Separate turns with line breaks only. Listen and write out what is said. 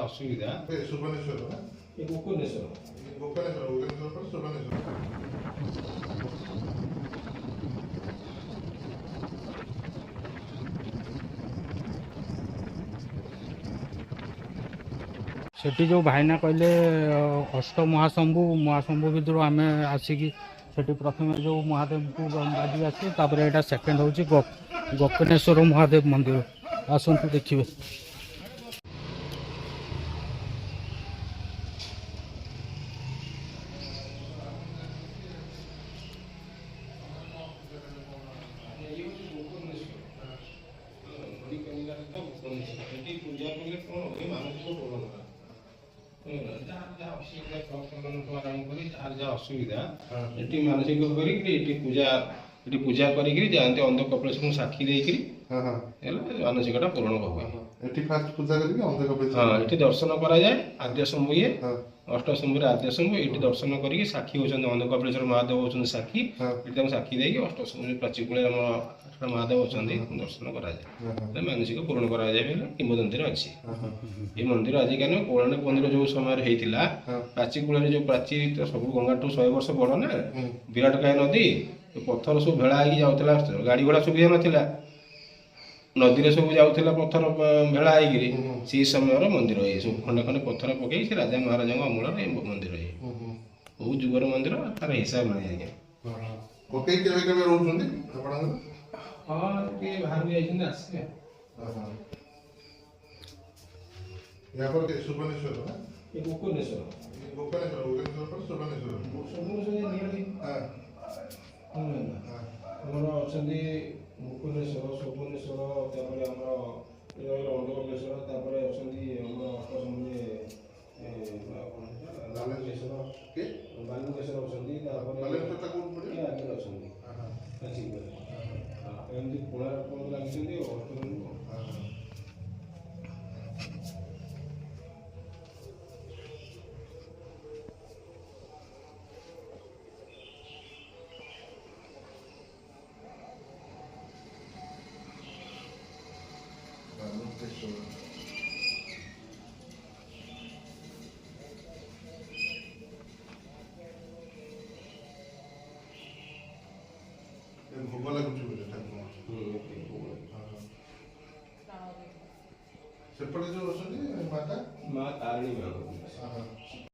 असुविधा भुवनेश्वर सेठी जो भाईना कहले अष्ट महाशंभु महाशंभु भितर आम आसिकी सेठी प्रथम जो महादेव को बाजी आसे तापर एटा सेकेंड होची गोकर्णेश्वर महादेव मंदिर आसंतु देखिए। असुविधा ये मानसिक पूजा ये पूजा करते अंध कपिलेश्वर साक्षी देकर मानसिकटा पूरण हुए। हाँ ये दर्शन कराए आद्य शंभु ये अष्ट शंभु आद्य शंभु ये दर्शन कर साक्षी होती अंध कपिलेश्वर महादेव होती साक्षी ये साक्षी देकी अष्ट शंभु प्राचीकूल महादेव अच्छा दर्शन कराए मानसिक पूरण कराए किंवदंती अच्छी। ये मंदिर आजिकाल पौराणिक मंदिर जो समय होता प्राचीकूल जो प्राची सब गंगा 100 वर्ष बड़ ना विराटकाय नदी पत्थर सब भेड़ा जाऊला गाड़ी घोड़ा सुविधा नाला नदी सब जाऊला पत्थर भेड़ा से समय मंदिर ये सब खंडे खंडे पत्थर पकई से राजा महाराजा अमूल मंदिर ये बहुत जुगर मंदिर तार हिसाब नहीं आज्ञा। हाँ बाहर भी आसवे भुवनेश्वर सुभुवनेश्वर अंधकपिलेश्वर बालुकेश्वर एमती कोणार्क लगे भोग लगुच सेपटे जो माता माँ तारिणी